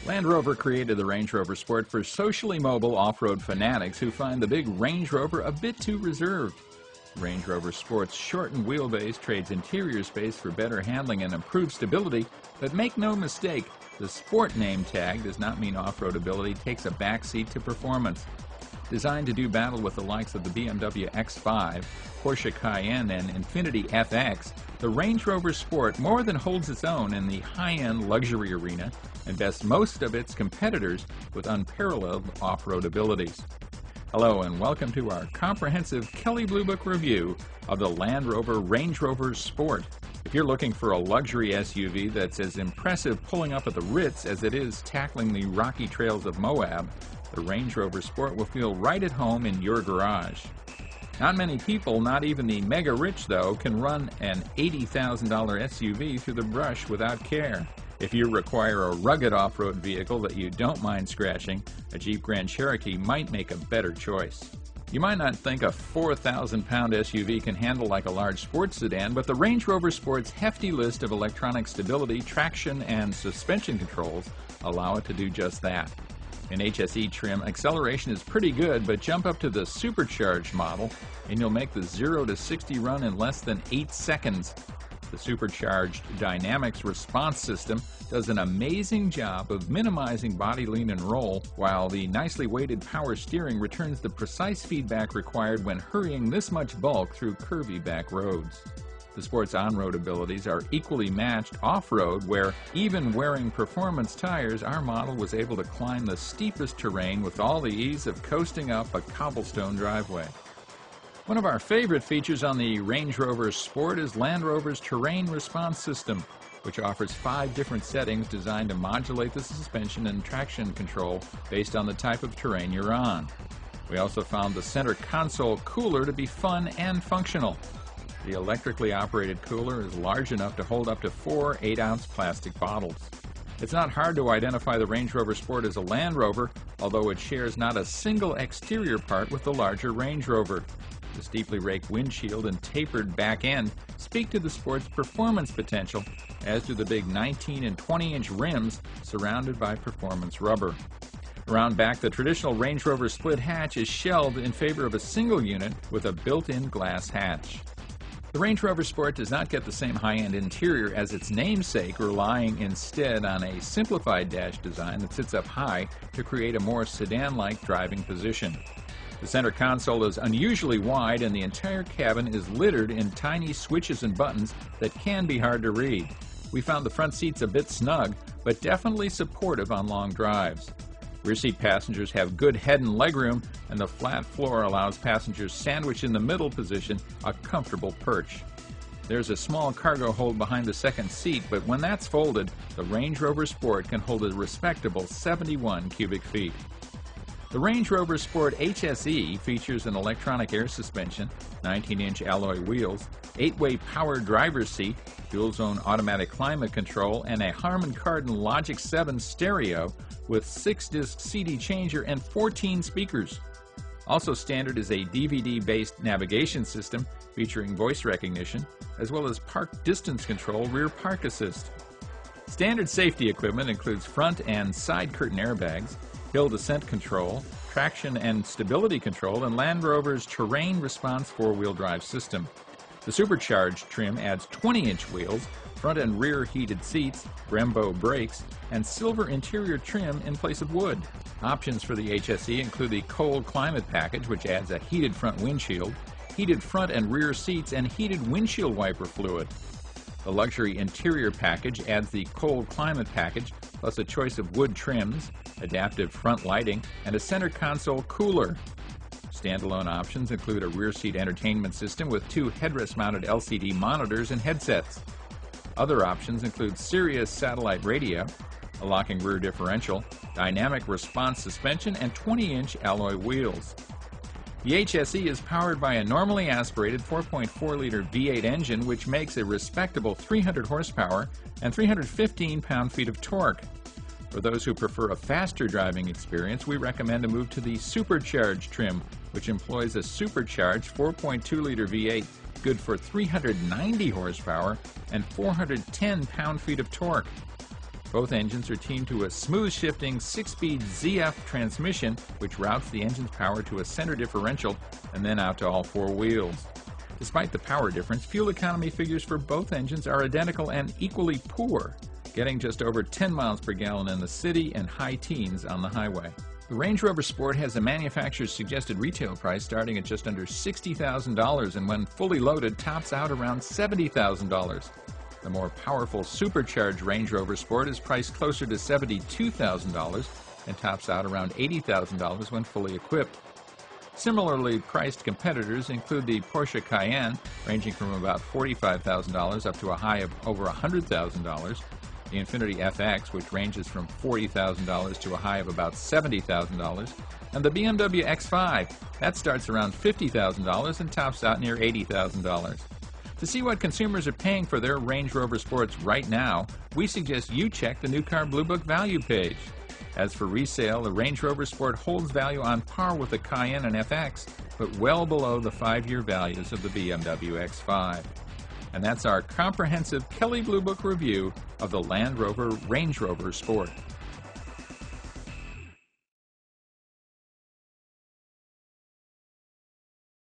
Land Rover created the Range Rover Sport for socially mobile off-road fanatics who find the big Range Rover a bit too reserved. Range Rover Sport's shortened wheelbase trades interior space for better handling and improved stability, but make no mistake, the Sport name tag does not mean off-road ability takes a backseat to performance. Designed to do battle with the likes of the BMW X5, Porsche Cayenne, and Infiniti FX, the Range Rover Sport more than holds its own in the high-end luxury arena and bests most of its competitors with unparalleled off-road abilities. Hello and welcome to our comprehensive Kelley Blue Book review of the Land Rover Range Rover Sport. If you're looking for a luxury SUV that's as impressive pulling up at the Ritz as it is tackling the rocky trails of Moab, the Range Rover Sport will feel right at home in your garage. Not many people, not even the mega rich though, can run an $80,000 SUV through the brush without care. If you require a rugged off-road vehicle that you don't mind scratching, a Jeep Grand Cherokee might make a better choice. You might not think a 4,000-pound SUV can handle like a large sports sedan, but the Range Rover Sport's hefty list of electronic stability, traction, and suspension controls allow it to do just that. In HSE trim, acceleration is pretty good, but jump up to the supercharged model and you'll make the 0 to 60 run in less than 8 seconds. The supercharged Dynamics response system does an amazing job of minimizing body lean and roll, while the nicely weighted power steering returns the precise feedback required when hurrying this much bulk through curvy back roads. The Sport's on-road abilities are equally matched off-road, where even wearing performance tires, our model was able to climb the steepest terrain with all the ease of coasting up a cobblestone driveway. One of our favorite features on the Range Rover Sport is Land Rover's Terrain Response System, which offers 5 different settings designed to modulate the suspension and traction control based on the type of terrain you're on. We also found the center console cooler to be fun and functional. The electrically operated cooler is large enough to hold up to 4 8-ounce plastic bottles. It's not hard to identify the Range Rover Sport as a Land Rover, although it shares not a single exterior part with the larger Range Rover. The steeply raked windshield and tapered back end speak to the Sport's performance potential, as do the big 19 and 20-inch rims surrounded by performance rubber. Around back, the traditional Range Rover split hatch is shelved in favor of a single unit with a built-in glass hatch. The Range Rover Sport does not get the same high-end interior as its namesake, relying instead on a simplified dash design that sits up high to create a more sedan-like driving position. The center console is unusually wide and the entire cabin is littered in tiny switches and buttons that can be hard to read. We found the front seats a bit snug, but definitely supportive on long drives. Rear seat passengers have good head and legroom, and the flat floor allows passengers sandwiched in the middle position a comfortable perch. There's a small cargo hold behind the second seat, but when that's folded, the Range Rover Sport can hold a respectable 71 cubic feet. The Range Rover Sport HSE features an electronic air suspension, 19-inch alloy wheels, 8-way power driver's seat, dual-zone automatic climate control, and a Harman Kardon Logic 7 stereo with 6-disc CD changer and 14 speakers. Also standard is a DVD-based navigation system featuring voice recognition, as well as park distance control rear park assist. Standard safety equipment includes front and side curtain airbags, hill descent control, traction and stability control, and Land Rover's Terrain Response 4-wheel drive system. The supercharged trim adds 20-inch wheels, front and rear heated seats, Brembo brakes, and silver interior trim in place of wood. Options for the HSE include the Cold Climate Package, which adds a heated front windshield, heated front and rear seats, and heated windshield wiper fluid. The Luxury Interior Package adds the Cold Climate Package, plus a choice of wood trims, adaptive front lighting, and a center console cooler. Standalone options include a rear seat entertainment system with 2 headrest-mounted LCD monitors and headsets. Other options include Sirius satellite radio, a locking rear differential, dynamic response suspension, and 20-inch alloy wheels. The HSE is powered by a normally aspirated 4.4-liter V8 engine, which makes a respectable 300 horsepower and 315 pound-feet of torque. For those who prefer a faster driving experience, we recommend a move to the supercharged trim, which employs a supercharged 4.2-liter V8 good for 390 horsepower and 410 pound-feet of torque. Both engines are teamed to a smooth-shifting 6-speed ZF transmission, which routes the engine's power to a center differential and then out to all four wheels. Despite the power difference, fuel economy figures for both engines are identical and equally poor, getting just over 10 miles per gallon in the city and high teens on the highway. The Range Rover Sport has a manufacturer's suggested retail price starting at just under $60,000 and when fully loaded tops out around $70,000. The more powerful supercharged Range Rover Sport is priced closer to $72,000 and tops out around $80,000 when fully equipped. Similarly priced competitors include the Porsche Cayenne, ranging from about $45,000 up to a high of over $100,000, the Infiniti FX, which ranges from $40,000 to a high of about $70,000, and the BMW X5, that starts around $50,000 and tops out near $80,000. To see what consumers are paying for their Range Rover Sports right now, we suggest you check the New Car Blue Book value page. As for resale, the Range Rover Sport holds value on par with the Cayenne and FX, but well below the 5-year values of the BMW X5. And that's our comprehensive Kelley Blue Book review of the Land Rover Range Rover Sport.